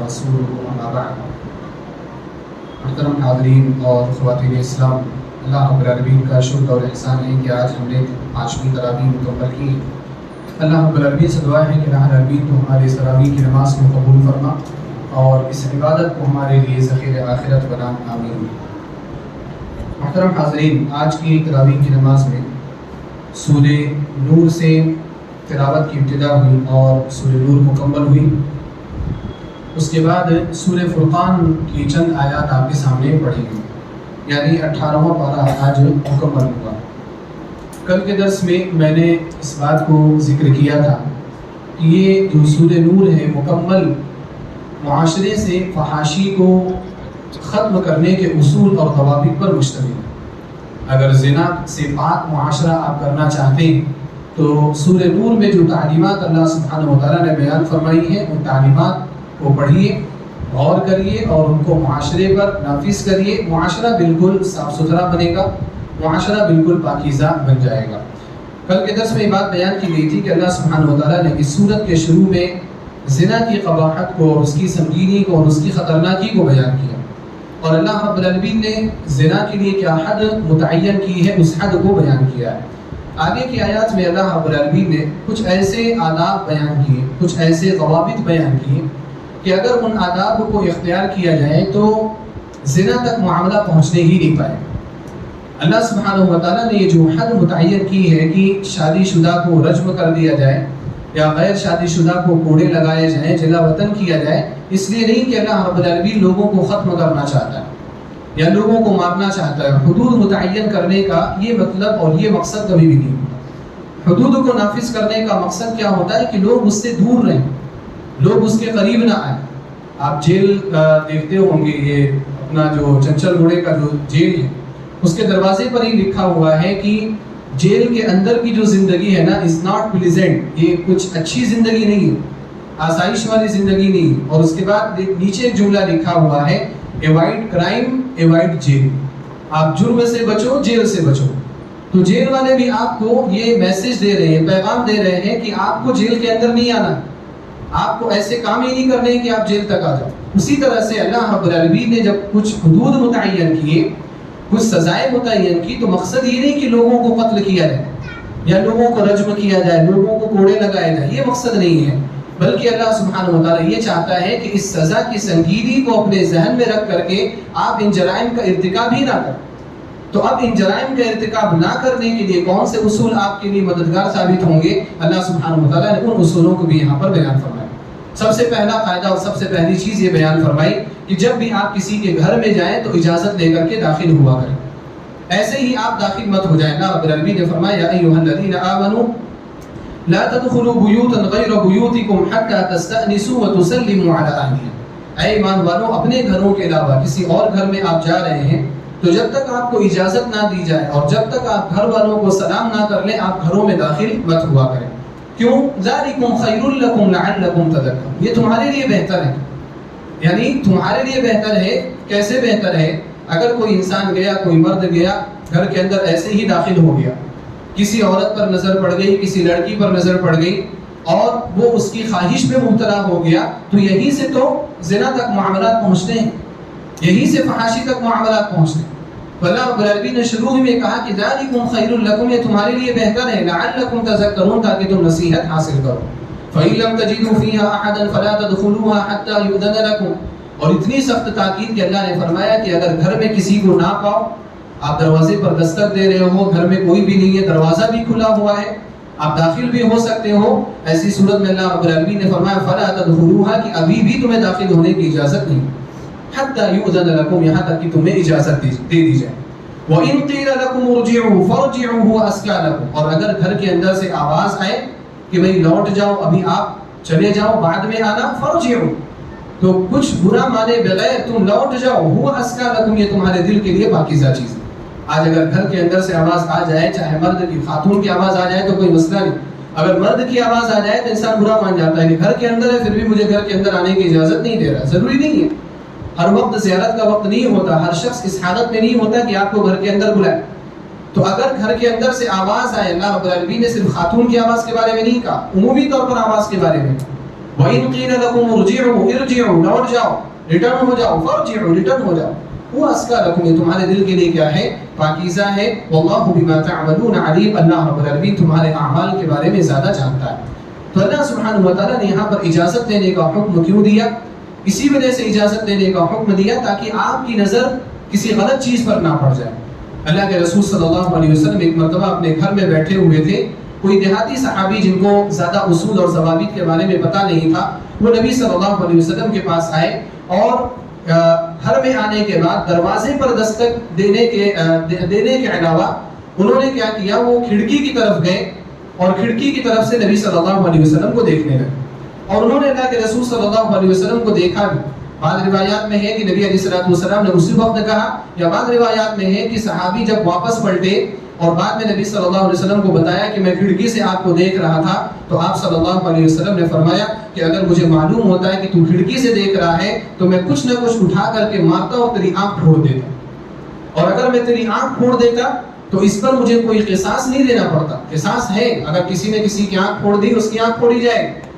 ورسوله اما بعد۔ محترم حاضرین اور خواتین اسلام، اللہ رب العالمین کا شکر اور احسان ہے کہ آج ہم نے 5ویں تراویح مکمل کی۔ اللہ رب العالمین سے دعا ہے کہ اللہ العالمین تو ہمارے اس تراویح کی نماز کو قبول فرما اور اس عبادت کو ہمارے لیے ذخیر آخرت بنا، آمین۔ محترم حاضرین، آج کی تراویح کی نماز میں سورہ نور سے تلاوت کی ابتدا ہوئی اور سورہ نور مکمل ہوئی۔ اس کے بعد سورہ فرقان کی چند آیات آپ کے سامنے پڑھی گئی، یعنی 18واں پارہ آج مکمل ہوا۔ کل کے درس میں میں نے اس بات کو ذکر کیا تھا کہ یہ جو سورہ نور ہے مکمل معاشرے سے فحاشی کو ختم کرنے کے اصول اور ضوابط پر مشتمل ہے۔ اگر زنا سے پاک معاشرہ آپ کرنا چاہتے ہیں تو سورہ نور میں جو تعلیمات اللہ سبحانہ و تعالیٰ نے بیان فرمائی ہیں ان تعلیمات کو پڑھیے، غور کریے اور ان کو معاشرے پر نافذ کریے۔ معاشرہ بالکل صاف ستھرا بنے گا، معاشرہ بالکل پاکیزہ بن جائے گا۔ کل کے درس میں یہ بات بیان کی گئی تھی کہ اللہ سبحانہ و تعالیٰ نے اس سورت کے شروع میں زنا کی قباحت کو اور اس کی سنگینی کو اور اس کی خطرناکی کو بیان کیا، اور اللہ رب العالمین نے زنا کے لیے کیا حد متعین کی ہے اس حد کو بیان کیا ہے۔ آگے کی آیات میں اللہ رب العالمین نے کچھ ایسے آداب بیان کیے، کچھ ایسے ضوابط بیان کیے کہ اگر ان آداب کو اختیار کیا جائے تو زنا تک معاملہ پہنچنے ہی نہیں پائے۔ اللہ سبحانہ و تعالیٰ نے یہ جو حد متعین کی ہے کہ شادی شدہ کو رجم کر دیا جائے یا غیر شادی شدہ کو کوڑے لگائے جائیں، جلا وطن کیا جائے، اس لیے نہیں کہ اللہ رب العالمین لوگوں کو ختم کرنا چاہتا ہے یا لوگوں کو مارنا چاہتا ہے۔ حدود متعین کرنے کا یہ مطلب اور یہ مقصد کبھی بھی نہیں ہوتا۔ حدود کو نافذ کرنے کا مقصد کیا ہوتا ہے کہ لوگ اس سے دور رہیں، لوگ اس کے قریب نہ آئیں۔ آپ جیل دیکھتے ہوں گے، یہ اپنا جو چنچل گوڑے کا جو جیل ہے اس کے دروازے پر ہی لکھا ہوا ہے کہ جیل کے اندر کی جو زندگی ہے نا از ناٹ پلیزنٹ، یہ کچھ اچھی زندگی نہیں ہے، آسائش والی زندگی نہیں۔ اور اس کے بعد نیچے ایک جملہ لکھا ہوا ہے ایوائڈ کرائم ایوائڈ جیل، آپ جرم سے بچو، جیل سے بچو۔ تو جیل والے بھی آپ کو یہ میسج دے رہے ہیں، پیغام دے رہے ہیں کہ آپ کو جیل کے اندر نہیں آنا، آپ کو ایسے کام ہی نہیں کرنے کہ آپ جیل تک آ جاؤ۔ اسی طرح سے اللہ رب العالمین نے جب کچھ حدود متعین کیے، کچھ سزائیں متعین کی، تو مقصد یہ نہیں کہ لوگوں کو قتل کیا جائے یا لوگوں کو رجم کیا جائے، لوگوں کو کوڑے لگائے جائے، یہ مقصد نہیں ہے، بلکہ اللہ سبحانہ و تعالیٰ یہ چاہتا ہے کہ اس سزا کی سنگینی کو اپنے ذہن میں رکھ کر کے آپ ان جرائم کا ارتکاب ہی نہ کریں۔ تو اب ان جرائم کا ارتکاب نہ کرنے کے لیے کون سے اصول آپ کے لیے مددگار ثابت ہوں گے؟ اللہ سبحانہ و تعالیٰ نے ان اصولوں کو بھی یہاں پر بیان فرمایا۔ سب سے پہلا قاعدہ اور سب سے پہلی چیز یہ بیان فرمائی کہ جب بھی آپ کسی کے گھر میں جائیں تو اجازت لے کر کے داخل ہوا کریں، ایسے ہی آپ داخل مت ہو جائیں۔ اللہ رب العالمین نے فرمایا یا ایھا الذین آمنوا لا تدخلوا بیوتا غیر بیوتکم حتی تستأنسوا وتسلموا علی اہلہا۔ اے ایمان والو، اپنے گھروں کے علاوہ کسی اور گھر میں آپ جا رہے ہیں تو جب تک آپ کو اجازت نہ دی جائے اور جب تک آپ گھر والوں کو سلام نہ کر لیں آپ گھروں میں داخل مت ہوا کریں۔ کیوں؟ ذالکم خیر لکم لعلکم تذکرون، یہ تمہارے لیے بہتر ہے، یعنی تمہارے لیے بہتر ہے۔ کیسے بہتر ہے؟ اگر کوئی انسان گیا، کوئی مرد گیا گھر کے اندر ایسے ہی داخل ہو گیا، کسی عورت پر نظر پڑ گئی، کسی لڑکی پر نظر پڑ گئی اور وہ اس کی خواہش میں مبتلا ہو گیا، تو یہیں سے تو زنا تک معاملات پہنچتے ہیں، یہیں سے فحاشی تک معاملات پہنچتے ہیں۔ تو اللہ رب العالمین نے شروع میں کہا کہ ذالکم خیر لکم، یہ تمہارے لیے بہتر ہے، لعلکم تذکرون، تاکہ تم نصیحت حاصل کرو۔ فإن لم تجدوا فيها أحدا فلا تدخلوها حتى يؤذن لكم، اور اتنی سخت تاکید کہ اللہ نے فرمایا کہ اگر گھر میں کسی کو نہ پاؤ، آپ دروازے پر دستک دے رہے ہو، گھر میں کوئی بھی نہیں ہے، دروازہ بھی کھلا ہوا ہے، آپ داخل بھی ہو سکتے ہو، ایسی صورت میں اللہ رب العالمین نے فرمایا فلا تدخلوها، کہ ابھی بھی تمہیں داخل ہونے کی اجازت نہیں، حتی یؤذن لکم، یہاں تک کہ تمہیں اجازت دے دی جائے۔ وَإِن قِيلَ لَكُمُ ارْجِعُوا فَارْجِعُوا هُوَ أَزْكَىٰ لَكُمْ، اور اگر گھر کے اندر سے آواز آئے کہ بھئی لوٹ جاؤ، ابھی آپ چلے جاؤ، بعد میں آنا، فَارْجِعُوا، تو کچھ برا مانے بغیر تم لوٹ جاؤ، هُوَ أَزْكَىٰ لَكُمْ، یہ تمہارے دل کے لیے پاکیزہ چیز ہے۔ آج اگر گھر کے اندر سے آواز آ جائے، چاہے مرد کی خاتون کی آواز آ جائے تو کوئی مسئلہ نہیں، اگر مرد کی آواز آ جائے تو انسان برا مان جاتا ہے کہ گھر کے اندر ہے پھر بھی مجھے گھر کے اندر آنے کی اجازت نہیں دے رہا۔ ضروری نہیں ہے، ہر وقت زیارت کا وقت نہیں ہوتا، ہر شخص اس حالت میں نہیں ہوتا کہ آپ کو گھر کے اندر بلائے۔ تو اگر گھر کے اندر سے آواز آئے، اللہ رب العالمین نے صرف خاتون کی آواز کے بارے میں نہیں کہا، عمومی طور پر آواز کے بارے میں، وَإِنْ قِيلَ لَكُمُ ارْجِعُوا ارْجِعُوا لوٹ جاؤ ریٹرن ہو جاؤ فَارْجِعُوا ریٹرن ہو جاؤ وہ اسکا لکم یہ تمہارے دل کے لیے کیا ہے پاکیزہ ہے واللہ بما تعملون علیم اللہ رب العالمین تمہارے اعمال کے بارے میں زیادہ جانتا ہے. تو اللہ سبحانہ و تعالیٰ نے یہاں پر اجازت دینے کا حکم کیوں دیا؟ اسی وجہ سے اجازت دینے کا حکم دیا تاکہ آپ کی نظر کسی غلط چیز پر نہ پڑ جائے. اللہ کے رسول صلی اللہ علیہ وسلم ایک مرتبہ اپنے گھر میں بیٹھے ہوئے تھے. کوئی دیہاتی صحابی جن کو زیادہ اصول اور ضوابط کے بارے میں پتہ نہیں تھا وہ نبی صلی اللہ علیہ وسلم کے پاس آئے اور گھر میں آنے کے بعد دروازے پر دستک دینے کے علاوہ انہوں نے کیا کیا وہ کھڑکی کی طرف گئے اور کھڑکی کی طرف سے نبی صلی اللہ علیہ وسلم کو دیکھنے لگے اور انہوں نے اللہ کے رسول صلی اللہ علیہ وسلم کو دیکھا بھی. بعض روایات میں ہے کہ نبی علیہ السلام نے اسی وقت کہا یا بعض روایات میں ہے کہ صحابی جب واپس پلٹے اور بعد میں نبی صلی اللہ علیہ وسلم کو بتایا کہ میں کھڑکی سے آپ کو دیکھ رہا تھا تو آپ صلی اللہ علیہ وسلم نے فرمایا کہ اگر مجھے معلوم ہوتا ہے کہ تو کھڑکی سے دیکھ رہا ہے تو میں کچھ نہ کچھ اٹھا کر کے مارتا اور تیری آنکھ پھوڑ دیتا اور اگر میں تیری آنکھ پھوڑ دیتا تو اس پر مجھے کوئی قصاص نہیں دینا پڑتا. قصاص ہے اگر کسی نے کسی کی آنکھ پھوڑ دی اس کی آنکھ پھوڑی جائے گی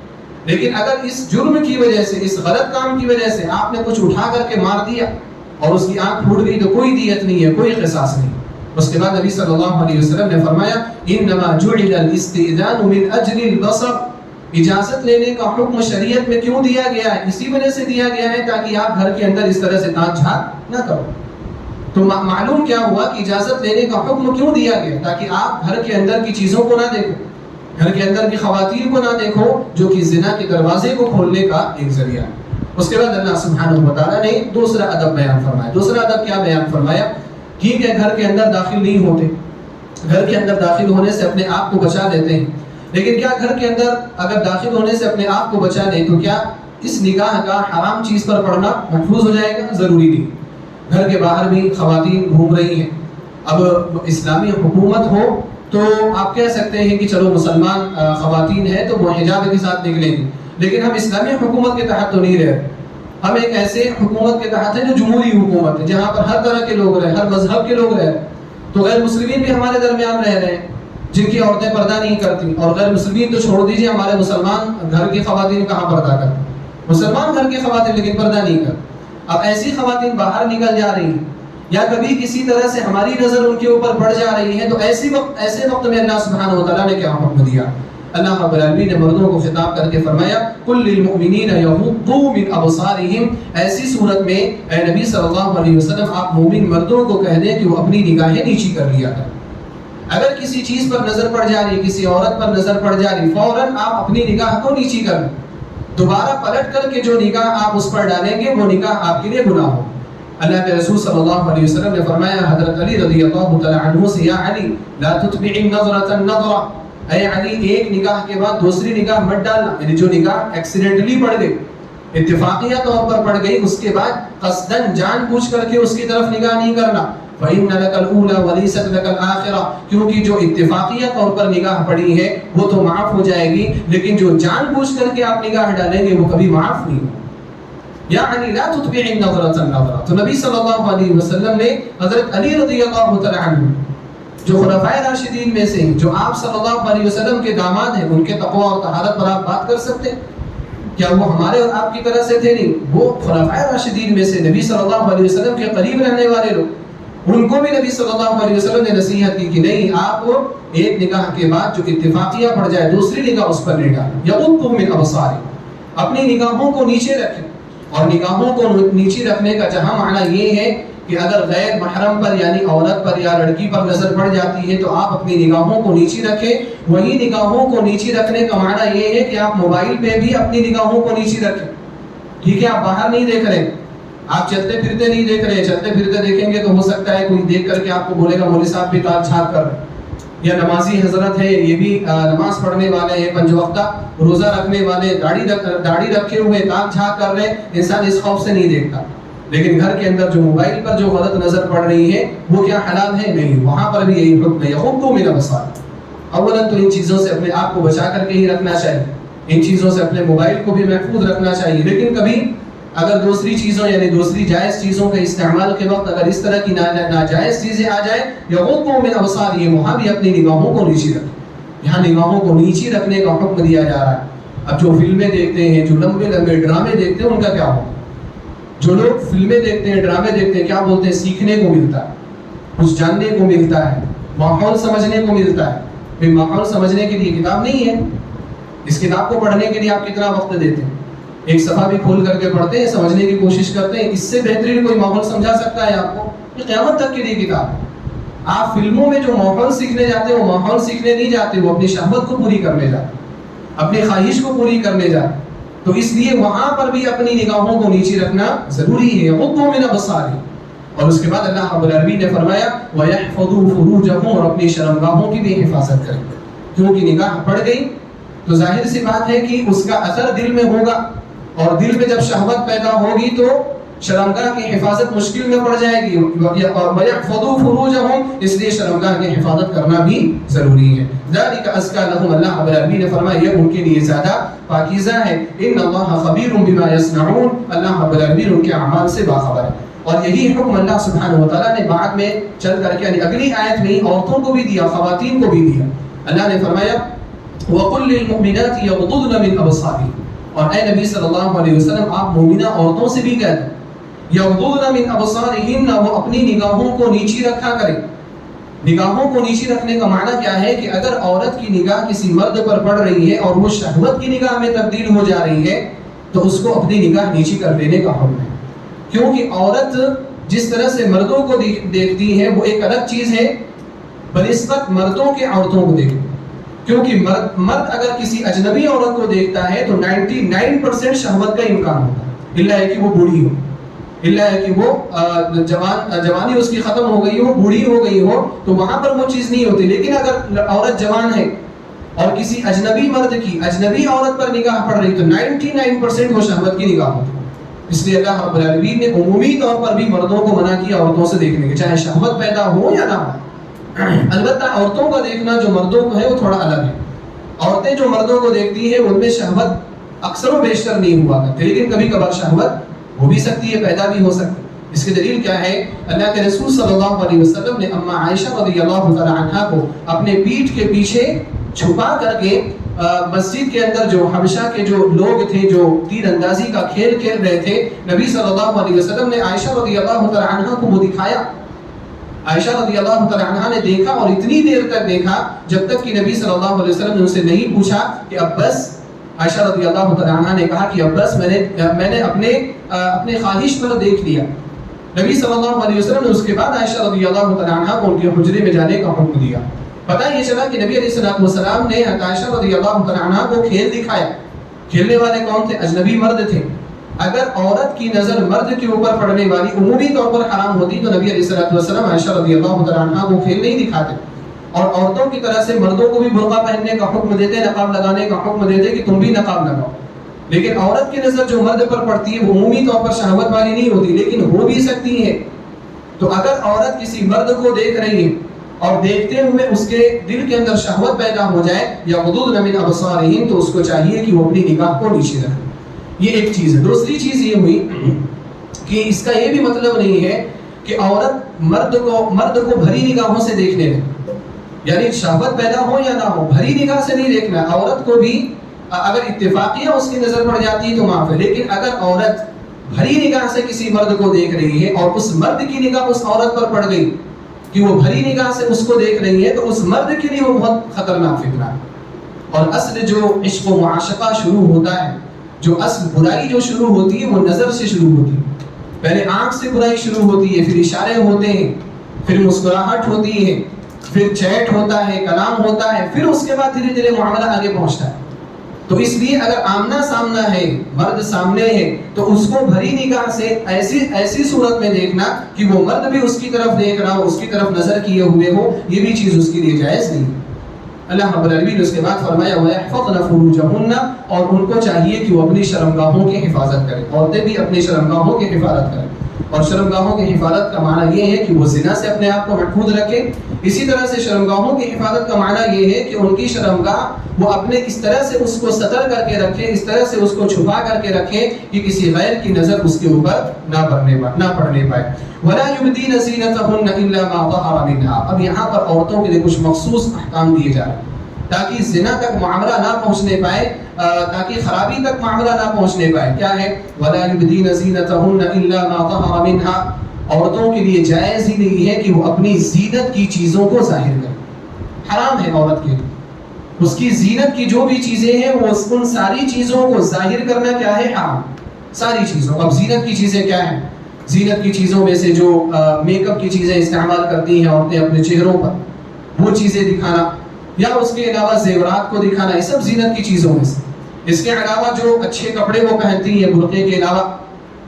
لیکن اگر اس جرم کی وجہ سے اس غلط کام کی وجہ سے آپ نے کچھ اٹھا کر کے مار دیا اور اس کی آنکھ پھوٹ گئی تو کوئی دیت نہیں ہے کوئی قصاص نہیں. اس کے بعد نبی صلی اللہ علیہ وسلم نے فرمایا انما جعل الاستئذان من اجل البصر اجازت لینے کا حکم شریعت میں کیوں دیا گیا ہے؟ اسی وجہ سے دیا گیا ہے تاکہ آپ گھر کے اندر اس طرح سے تاک جھانک نہ کرو. تو معلوم کیا ہوا کہ اجازت لینے کا حکم کیوں دیا گیا تاکہ آپ گھر کے اندر کی چیزوں کو نہ دیکھو گھر کے اندر کی خواتین کو نہ دیکھو جو کہ زنا کے دروازے کو کھولنے کا ایک ذریعہ ہے. اس کے بعد اللہ سبحانہ و تعالیٰ نے دوسرا ادب بیان فرمایا. دوسرا ادب کیا بیان فرمایا؟ ٹھیک ہے گھر کے اندر داخل نہیں ہوتے گھر کے اندر داخل ہونے سے اپنے آپ کو بچا لیتے ہیں لیکن کیا گھر کے اندر اگر داخل ہونے سے اپنے آپ کو بچا لیں تو کیا اس نگاہ کا حرام چیز پر پڑنا محفوظ ہو جائے گا؟ ضروری نہیں. گھر کے باہر بھی خواتین گھوم رہی ہیں. اب اسلامی حکومت ہو تو آپ کہہ سکتے ہیں کہ چلو مسلمان خواتین ہیں تو وہ حجاب کے ساتھ نکلیں گی لیکن ہم اسلامی حکومت کے تحت تو نہیں رہے. ہم ایک ایسے حکومت کے تحت ہیں جو جمہوری حکومت ہے جہاں پر ہر طرح کے لوگ رہے ہر مذہب کے لوگ رہے. تو غیر مسلمین بھی ہمارے درمیان رہ رہے ہیں جن کی عورتیں پردہ نہیں کرتی اور غیر مسلمین تو چھوڑ دیجیے ہمارے مسلمان گھر کی خواتین کہاں پردہ کرتے مسلمان گھر کی خواتین لیکن پردہ نہیں کرتے. اب ایسی خواتین باہر نکل جا رہی ہیں یا کبھی کسی طرح سے ہماری نظر ان کے اوپر پڑ جا رہی ہے تو ایسے وقت میں اللہ سبحانہ و تعالیٰ نے کیا حکم دیا؟ اللہ رب العالمین نے مردوں کو خطاب کر کے فرمایا قل للمؤمنین یغضوا من ابصارہم. ایسی صورت میں اے نبی صلی اللہ علیہ وسلم آپ مومن مردوں کو کہہ دیں کہ وہ اپنی نگاہیں نیچی کر لیا کریں. اگر کسی چیز پر نظر پڑ جا رہی کسی عورت پر نظر پڑ جا رہی فوراً آپ اپنی نگاہ کو نیچی کر لیں. دوبارہ پلٹ کر کے جو نگاہ آپ اس پر ڈالیں گے وہ نگاہ آپ کے لیے گناہ ہو. اللہ کے رسول صلی اللہ علیہ وسلم نے فرمایا حضرت علی رضی اللہ تعالی عنہ سے یا علی لا تتبع النظرة النظرة اے علی ایک نگاہ کے بعد دوسری نگاہ مت ڈالنا. یعنی جو نگاہ ایکسیڈنٹلی پڑ گئی اتفاقیہ طور پر پڑ گئی اس کے بعد قصداً جان بوجھ کر کے اس کی طرف نگاہ نہیں کرنا. فَإِنَّ لَكَ الْأُولَى وَلَيْسَتْ لَكَ الْآخِرَةُ کیونکہ جو اتفاقیہ طور پر نگاہ پڑی ہے وہ تو معاف ہو جائے گی لیکن جو جان بوجھ کر کے آپ نگاہ ڈالیں گے وہ کبھی معاف نہیں ہوگی. یعنی لا تتبع النظرة النظرة. تو نبی صلی اللہ علیہ وسلم نے حضرت علی رضی اللہ تعالی عنہ جو خلفائے راشدین میں سے جو آپ صلی اللہ علیہ وسلم کے داماد ہیں ان کے تقوی اور طہارت پر آپ بات کر سکتے ہیں کیا وہ ہمارے اور آپ کی طرح سے تھے؟ نہیں. وہ خلفائے راشدین میں سے نبی صلی اللہ علیہ وسلم کے قریب رہنے والے لوگ ان کو بھی نبی صلی اللہ علیہ وسلم نے نصیحت کی کہ نہیں آپ ایک نگاہ کے بعد جو اتفاقیہ پڑ جائے دوسری نگاہ اس پر نہیں ڈالیں. یغضوا من ابصارہم اپنی نگاہوں کو نیچے رکھیں. اور نگاہوں کو نیچے رکھنے کا جہاں معنی یہ ہے کہ اگر غیر محرم پر یعنی عورت پر یا لڑکی پر نظر پڑ جاتی ہے تو آپ اپنی نگاہوں کو نیچے رکھیں. وہی نگاہوں کو نیچے رکھنے کا معنی یہ ہے کہ آپ موبائل پہ بھی اپنی نگاہوں کو نیچے رکھیں. ٹھیک ہے آپ باہر نہیں دیکھ رہے آپ چلتے پھرتے نہیں دیکھ رہے. چلتے پھرتے دیکھیں گے تو ہو سکتا ہے کوئی دیکھ کر کے آپ کو بولے گا مولوی صاحب بھی تاک جھانک کر رہے یا نمازی حضرت ہے یہ بھی نماز پڑھنے والے ہیں پنج وقتہ روزہ رکھنے والے داڑھی رکھے ہوئے تاک جھانک کر رہے. انسان اس خوف سے نہیں دیکھتا لیکن گھر کے اندر جو موبائل پر جو غلط نظر پڑ رہی ہے وہ کیا حلال ہے؟ نہیں. وہاں پر بھی یہی حکم ہے یغضوا من ابصارہم. اولا تو ان چیزوں سے اپنے آپ کو بچا کر کے ہی رکھنا چاہیے. ان چیزوں سے اپنے موبائل کو بھی محفوظ رکھنا چاہیے لیکن کبھی اگر دوسری چیزوں یعنی دوسری جائز چیزوں کے استعمال کے وقت اگر اس طرح کی ناجائز چیزیں آ جائیں یغضوا من ابصارہم وہاں بھی اپنی نگاہوں کو نیچی رکھیں. یہاں نگاہوں کو نیچی رکھنے کا حکم دیا جا رہا ہے. اب جو فلمیں دیکھتے ہیں، جو لمبے لمبے ڈرامے دیکھتے ہیں، ان کا کیا ہو؟ جو لوگ فلمیں دیکھتے ہیں، ڈرامے دیکھتے ہیں، کیا بولتے ہیں؟ سیکھنے کو ملتا ہے، کچھ جاننے کو ملتا ہے، ماحول سمجھنے کو ملتا ہے۔ پھر ماحول سمجھنے کے لیے کتاب نہیں ہے، اس کتاب کو پڑھنے کے لیے آپ کتنا وقت دیتے ہیں؟ ایک صفحہ بھی کھول کر کے پڑھتے ہیں، سمجھنے کی کوشش کرتے ہیں۔ اس سے بہترین کوئی ماحول سمجھا سکتا ہے آپ کو؟ یہ قیامت تک کے لیے کتاب ہے۔ آپ فلموں میں جو ماحول سیکھنے جاتے ہیں، وہ ماحول سیکھنے نہیں جاتے، وہ اپنی شہوت کو پوری کرنے جاتے، اپنی خواہش کو پوری کرنے جاتے۔ تو اس لیے وہاں پر بھی اپنی نگاہوں کو نیچے رکھنا ضروری ہے۔ غضوا من ابصارہم، اور اس کے بعد اللہ رب العالمین نے فرمایا وَيَحْفَظُوا فُرُوجَهُمْ، اور اپنی شرمگاہوں کی بھی حفاظت کریں، کیونکہ نگاہ پڑ گئی تو ظاہر سی بات ہے کہ اس کا اثر دل میں ہوگا، اور دل میں جب شہوت پیدا ہوگی تو شرمگاہ کی حفاظت مشکل میں پڑ جائے گی۔ وَيَحْفَظُوا فُرُوجَهُمْ، اس لیے شرمگاہ کی حفاظت کرنا بھی ضروری ہے۔ ذَلِكَ أَزْكَىٰ لَهُمْ، اللہ رب العالمین نے فرمایا یہ ان کے لیے زیادہ پاکیزہ ہے۔ إِنَّ اللَّهَ خَبِيرٌ بِمَا يَصْنَعُونَ، اللہ رب العالمین ان کے اعمال سے باخبر ہے۔ اور یہی حکم اللہ سبحانہ وتعالیٰ نے بعد میں چل کر کے یعنی اگلی آیت میں عورتوں کو بھی دیا، خواتین کو بھی دیا۔ اللہ نے فرمایا وَقُلْ لِلْمُؤْمِنَاتِ يَغْضُضْنَ مِنْ أَبْصَارِهِنَّ، اور اے نبی صلی اللہ علیہ وسلم آپ مومنہ عورتوں سے بھی کہہ دیں یغضضن من ابصارہن، وہ اپنی نگاہوں کو نیچی رکھا کریں۔ نگاہوں کو نیچی رکھنے کا معنی کیا ہے کہ اگر عورت کی نگاہ کسی مرد پر پڑ رہی ہے اور وہ شہوت کی نگاہ میں تبدیل ہو جا رہی ہے تو اس کو اپنی نگاہ نیچی کر دینے کا حکم ہے، کیونکہ عورت جس طرح سے مردوں کو دیکھتی ہے وہ ایک الگ چیز ہے بنسبت مردوں کے عورتوں کو دیکھتی، کیونکہ مرد اگر کسی اجنبی عورت کو دیکھتا ہے تو 99% شہوت کا امکان ہوتا ہے، الا ہے کہ وہ بوڑھی ہو، الا ہے کہ وہ جوانی اس کی ختم ہو گئی ہو، بوڑھی ہو گئی ہو، تو وہاں پر وہ چیز نہیں ہوتی۔ لیکن اگر عورت جوان ہے اور کسی اجنبی مرد کی اجنبی عورت پر نگاہ پڑ رہی تو 99% وہ شہوت کی نگاہ ہوتی ہے۔ اس لیے اللہ رب العالمین نے عمومی طور پر بھی مردوں کو منع کیا عورتوں سے دیکھنے کے، چاہے شہوت پیدا ہو یا نہ ہو۔ البتہ عورتوں کا دیکھنا جو مردوں کو ہے وہ تھوڑا الگ ہے۔ عورتیں جو مردوں کو دیکھتی ہیں ان میں شہوت اکثر و بیشتر نہیں ہوا کرتی، لیکن کبھی کبھار شہوت ہو بھی سکتی ہے، پیدا بھی ہو سکتی ہے۔ اس کی دلیل کیا ہے؟ اللہ کے رسول صلی اللہ علیہ وسلم نے اما عائشہ رضی اللہ تعالی عنہا کو اپنے پیٹھ کے پیچھے چھپا کر کے مسجد کے اندر جو حبشہ کے جو لوگ تھے جو تیر اندازی کا کھیل کھیل رہے تھے، نبی صلی اللہ علیہ وسلم نے عائشہ رضی اللہ تعالی عنہا کو وہ دکھایا۔ عائشہ رضی اللہ تعالی عنہا نے دیکھا اور اتنی دیر تک دیکھا جب تک کہ نبی صلی اللہ علیہ وسلم نے ان سے نہیں پوچھا کہ اب بس۔ عائشہ رضی اللہ تعالی عنہا نے کہا کہ اب بس میں نے اپنے خواہش پر دیکھ لیا۔ نبی صلی اللہ علیہ وسلم نے اس کے بعد عائشہ رضی اللہ تعالی عنہا کو ان کے حجرے میں جانے کا حکم دیا۔ پتہ یہ چلا کہ نبی علیہ السلام نے عائشہ رضی اللہ تعالی عنہا کو کھیل دکھایا۔ کھیلنے والے کون تھے؟ اجنبی مرد تھے۔ اگر عورت کی نظر مرد کے اوپر پڑنے والی عمومی طور پر حرام ہوتی تو نبی علیہ السلام عائشہ رضی اللہ تعالی عنہا کو کھیل نہیں دکھاتے، اور عورتوں کی طرح سے مردوں کو بھی برقع پہننے کا حکم دیتے، نقاب لگانے کا حکم دیتے کہ تم بھی نقاب لگاؤ۔ لیکن عورت کی نظر جو مرد پر پڑتی ہے وہ عمومی طور پر شہوت والی نہیں ہوتی، لیکن ہو بھی سکتی ہے۔ تو اگر عورت کسی مرد کو دیکھ رہی ہے اور دیکھتے ہوئے اس کے دل کے اندر شہوت پیدا ہو جائے یغضضن من ابصارہن، تو اس کو چاہیے کہ وہ اپنی نگاہ کو نیچے رکھے۔ یہ ایک چیز ہے۔ دوسری چیز یہ ہوئی کہ اس کا یہ بھی مطلب نہیں ہے کہ عورت مرد کو بھری نگاہوں سے دیکھنے لگے، یعنی شہوت پیدا ہو یا نہ ہو بھری نگاہ سے نہیں دیکھنا۔ عورت کو بھی اگر اتفاقیہ اس کی نظر پڑ جاتی ہے تو معاف ہے، لیکن اگر عورت بھری نگاہ سے کسی مرد کو دیکھ رہی ہے اور اس مرد کی نگاہ اس عورت پر پڑ گئی کہ وہ بھری نگاہ سے اس کو دیکھ رہی ہے تو اس مرد کے لیے وہ بہت خطرناک فتنہ ہے۔ اور اصل جو عشق و معاشقہ شروع ہوتا ہے، جو اصل برائی جو شروع ہوتی ہے وہ نظر سے شروع ہوتی ہے۔ پہلے آنکھ سے برائی شروع ہوتی ہے، پھر اشارے ہوتے ہیں، پھر مسکراہٹ ہوتی ہے، پھر چیٹ ہوتا ہے، کلام ہوتا ہے، پھر اس کے بعد دھیرے دھیرے معاملہ آگے پہنچتا ہے۔ تو اس لیے اگر آمنا سامنا ہے، مرد سامنے ہے، تو اس کو بھری نگاہ سے ایسی صورت میں دیکھنا کہ وہ مرد بھی اس کی طرف دیکھ رہا ہو، اس کی طرف نظر کیے ہوئے ہو، یہ بھی چیز اس کے لیے جائز نہیں۔ اللہ رب العالمین نے اس کے بعد فرمایا وَيَحْفَظْنَ فُرُوجَهُنَّ، اور ان کو چاہیے کہ وہ اپنی شرمگاہوں کی حفاظت کریں۔ عورتیں بھی اپنی شرمگاہوں کی حفاظت کریں، اور شرمگاہوں کی حفاظت کا معنی یہ ہے کہ وہ زنا سے اپنے آپ کو محفوظ رکھیں۔ اسی طرح سے شرمگاہوں کی حفاظت کا معنی یہ ہے کہ ان کی شرمگاہ وہ اپنے اس طرح سے اس کو ستر کر کے رکھیں، اس طرح سے اس کو چھپا کر کے رکھیں کہ کسی غیر کی نظر اس کے اوپر نہ پڑنے پائے۔ وَلَا يُبْدِينَ زِينَتَهُنَّ إِلَّا مَا ظَهَرَ مِنْهَا، اب یہاں پر عورتوں کے لیے کچھ مخصوص احکام دیے جا رہے ہیں تاکہ زنا تک معاملہ نہ پہنچنے پائے۔ تاکہ خرابی تک معاملہ نہ پہنچنے پائے. کیا ہے؟ وَلَا يُبْدِينَ زِينَتَهُنَّ إِلَّا مَا ظَهَرَ مِنْهَا. عورتوں کے لیے جائز ہی نہیں ہے کہ وہ اپنی زینت کی چیزوں کو ظاہر کریں. حرام ہے عورت کے لیے اس کی زینت کی جو بھی چیزیں ہیں وہ ان ساری چیزوں کو ظاہر کرنا کیا ہے؟ حرام. ساری چیزوں. اب زینت کی چیزیں کیا ہیں؟ زینت کی چیزوں میں سے جو میک اپ کی چیزیں استعمال کرتی ہیں عورتیں اپنے چہروں پر، وہ چیزیں دکھانا، یا اس کے علاوہ زیورات کو دکھانا، یہ سب زینت کی چیزوں میں سے. اس کے علاوہ جو اچھے کپڑے وہ پہنتی ہیں برقعے کے علاوہ،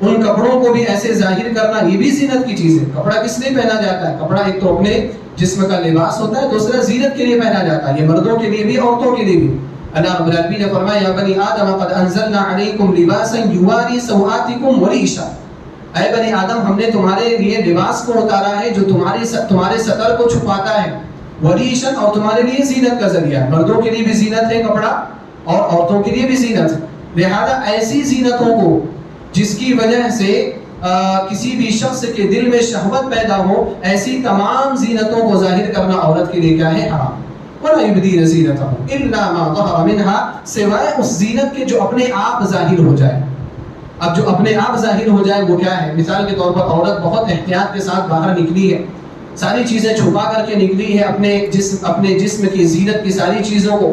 ان کپڑوں کو بھی ایسے ظاہر کرنا، یہ بھی زینت کی چیز ہے. کپڑا کس لیے پہنا جاتا ہے؟ کپڑا ایک تو اپنے جسم کا لباس ہوتا ہے، دوسرا زینت کے لیے پہنا جاتا ہے. یہ مردوں کے لیے بھی عورتوں کے لیے بھی. اللہ رب العالمین نے فرمایا یا بنی آدم قد انزلنا علیکم لباسا یواری سوآتکم وریشا. اے بنی آدم ہم نے تمہارے لیے لباس کو اتارا ہے جو تمہارے سطر کو چھپاتا ہے، وریشا اور تمہارے لیے زینت کا ذریعہ. مردوں کے لیے بھی زینت ہے کپڑا اور عورتوں کے لیے بھی زینت ہے. لہذا ایسی زینتوں کو جس کی وجہ سے کسی بھی شخص کے دل میں شہوت پیدا ہو، ایسی تمام زینتوں کو ظاہر کرنا عورت کے لیے کیا ہے؟ حرام. وَلَا يُبْدِينَ زِينَتَهُنَّ إِلَّا مَا ظَهَرَ مِنْهَا، سوائے اس زینت کے جو اپنے آپ ظاہر ہو جائے. اب جو اپنے آپ ظاہر ہو جائے وہ کیا ہے؟ مثال کے طور پر عورت بہت احتیاط کے ساتھ باہر نکلی ہے، ساری چیزیں چھپا کر کے نکلی ہے اپنے جسم کی زینت کی ساری چیزوں کو،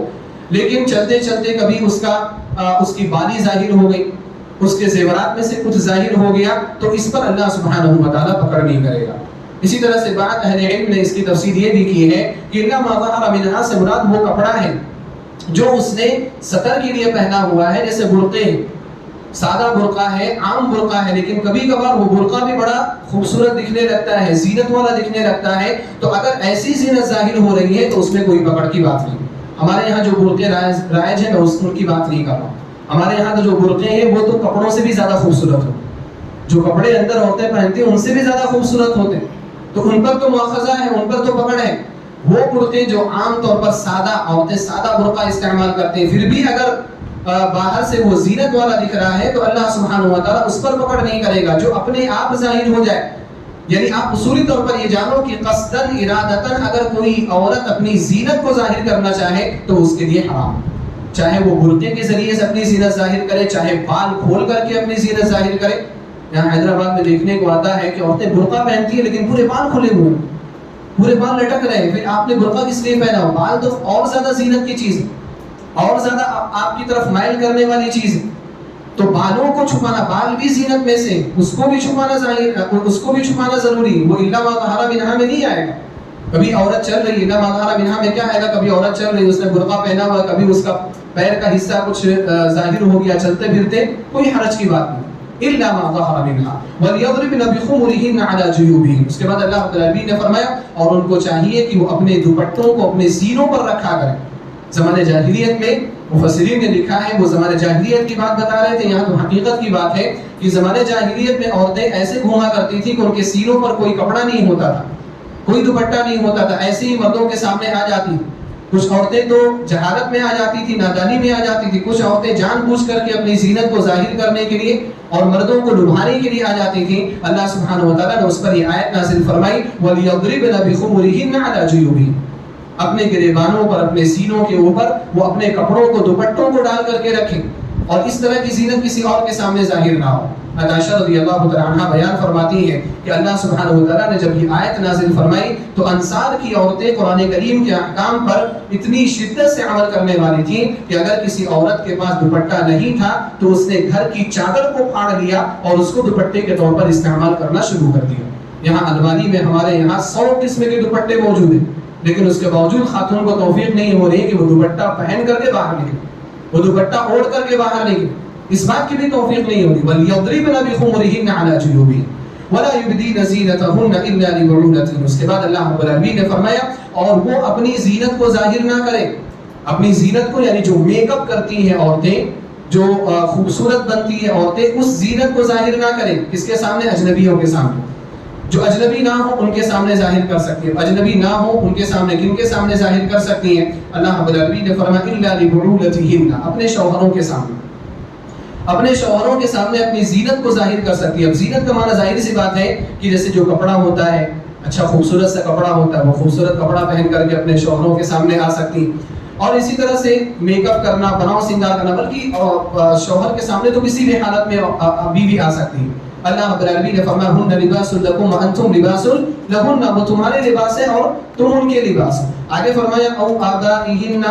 لیکن چلتے چلتے کبھی اس کی بالی ظاہر ہو گئی، اس کے زیورات میں سے کچھ ظاہر ہو گیا، تو اس پر اللہ سبحانہ و تعالیٰ پکڑ نہیں کرے گا. اسی طرح سے بعض اہل علم نے اس کی تفسیر یہ بھی کی ہے کہ اِلَّا مَا ظَهَرَ مِنْهَا سے مراد وہ کپڑا ہے جو اس نے سطر کے لیے پہنا ہوا ہے. جیسے برقعے، سادہ برقع ہے، عام برقع ہے، لیکن کبھی کبھار وہ برقع بھی بڑا خوبصورت دکھنے لگتا ہے، زینت والا دکھنے لگتا ہے، تو اگر ایسی زینت ظاہر ہو رہی ہے تو اس میں کوئی پکڑ کی بات نہیں. ہمارے یہاں جو برقعے رائج ہیں میں ان کی بات نہیں کر رہا ہوں. ہمارے یہاں تو جو برقعے ہیں وہ تو کپڑوں سے بھی زیادہ خوبصورت ہوتے ہیں، جو کپڑے اندر عورتیں پہنتی ہیں ان سے بھی زیادہ خوبصورت ہوتے ہیں، تو ان پر تو مؤاخذہ ہے، ان پر تو پکڑ ہے. وہ برقعے جو عام طور پر عورتیں سادہ برقع استعمال کرتے ہیں، پھر بھی اگر باہر سے وہ زینت والا دکھ رہا ہے تو اللہ سبحانہ و تعالیٰ اس پر پکڑ نہیں کرے گا. جو اپنے آپ ظاہر ہو جائے، یعنی آپ اصولی طور پر یہ جانو کہ قصداً ارادتاً اگر کوئی عورت اپنی زینت کو ظاہر کرنا چاہے تو اس کے لیے حرام. چاہے وہ برقعے کے ذریعے سے اپنی زینت ظاہر کرے، چاہے بال کھول کر کے اپنی زینت ظاہر کرے. یہاں حیدرآباد میں دیکھنے کو آتا ہے کہ عورتیں برقع پہنتی ہیں لیکن پورے بال کھلے ہوئے ہیں، پورے بال لٹک رہے ہیں. پھر آپ نے برقع کس لیے پہنا ہو؟ بال تو اور زیادہ زینت کی چیز ہے، اور زیادہ آپ کی طرف مائل کرنے والی چیز ہے. تو بالوں کو چھپانا، بال بھی زینت میں سے، اس کو بھی چھپانا ضروری. وہ الا ما ظهر منها میں نہیں آئے گا. کبھی عورت چل رہی ہے، الا ما ظهر منها میں کیا آئے گا؟ کبھی عورت چل رہی ہے، اس نے برقع پہنا ہوا، کبھی اس کا پیر کا حصہ کچھ ظاہر ہو گیا چلتے پھرتے، کوئی حرج کی بات نہیں. الا ما ظهر منها وليضربن بخمرهن على جيوبهن. اس کے بعد اللہ رب العالمین نے فرمایا اور ان کو چاہیے کہ وہ اپنے دوپٹوں کو اپنے سینوں پر رکھا کریں. زمانے جاہلیت میں مفسرین نے لکھا ہے، وہ زمانے جاہلیت کی بات بتا رہے تھے، یہاں تو حقیقت کی بات ہے کہ زمانے جاہلیت میں عورتیں ایسے گھوما کرتی تھی کہ ان کے سینوں پر کوئی کپڑا نہیں ہوتا تھا، کوئی دوپٹہ نہیں ہوتا تھا، ایسے ہی مردوں کے سامنے آ جاتی. کچھ عورتیں تو جہالت میں آ جاتی تھی، نادانی میں آ جاتی تھی، کچھ عورتیں جان بوجھ کر کے اپنی زینت کو ظاہر کرنے کے لیے اور مردوں کو لبھانے کے لیے آ جاتی تھی. اللہ سبحانہ و تعالیٰ نے اس پر یہ آیت نازل فرمائی وَلْيَضْرِبْنَ بِخُمُرِهِنَّ عَلَى جُيُوبِهِنَّ. اپنے گریبانوں پر، اپنے سینوں کے اوپر وہ اپنے کپڑوں کو، دوپٹوں کو ڈال کر کے رکھیں اور اس طرح کی زینت کسی اور کے سامنے ظاہر نہ ہو. عائشہ رضی اللہ تعالی عنہ بیان فرماتی ہے کہ اللہ سبحانہ و تعالیٰ نے جب یہ آیت نازل فرمائی تو انصار کی عورتیں قرآن کریم کے احکام پر اتنی شدت سے عمل کرنے والی تھیں کہ اگر کسی عورت کے پاس دوپٹہ نہیں تھا تو اس نے گھر کی چادر کو پھاڑ لیا اور اس کو دوپٹے کے طور پر استعمال کرنا شروع کر دیا. یہاں المانی میں ہمارے یہاں 100 قسم کے دوپٹے موجود ہیں، لیکن اس کے باوجود خاتون کو توفیق نہیں ہو رہی کہ وہ دوپٹہ پہن کر کے باہر نکلے، وہ دوپٹہ اوڑھ کر کے باہر نکلے. اس بات کی بھی توفیق نہیں ہوتی. وَلْيَضْرِبْنَ بِخُمُرِهِنَّ عَلَى جُيُوبِهِنَّ وَلَا يُبْدِينَ زِينَتَهُنَّ إِلَّا لِبُعُولَتِهِنَّ. اس کے بعد اللہ رب العالمین نے فرمایا اور وہ اپنی زینت کو ظاہر نہ کرے. اپنی زینت کو یعنی جو میک اپ کرتی ہیں عورتیں، جو خوبصورت بنتی ہیں عورتیں، اس زینت کو ظاہر نہ کریں. کس کے سامنے؟ اجنبیوں کے سامنے. جو اجنبی نہ ہو ان کے سامنے ظاہر کر سکتی ہیں، اجنبی نہ ہو ان کے سامنے کن کے سامنے ظاہر کر سکتی ہیں؟ اللہ رب العالمین نے فرمایا الا لبعولتهن، اپنے شوہروں کے سامنے، اپنے شوہروں کے سامنے اپنی زینت کو ظاہر کر سکتی ہے. اب زینت کا معنی ظاہر سی بات ہے کہ جیسے جو کپڑا ہوتا ہے، اچھا خوبصورت سا کپڑا ہوتا ہے، وہ خوبصورت کپڑا پہن کر کے اپنے شوہروں کے سامنے آ سکتی. اور اسی طرح سے میک اپ کرنا، بناؤ سنگار کرنا، بلکہ شوہر کے سامنے تو کسی بھی حالت میں بیوی آ سکتی ہے۔ اللہ رب العالمین نے فرمایا ہن لباس لکم وانتم لباس لہن، وہ تمہارے لباس ہے اور تم ان کے لباس۔ آگے فرمایا او آبائہن،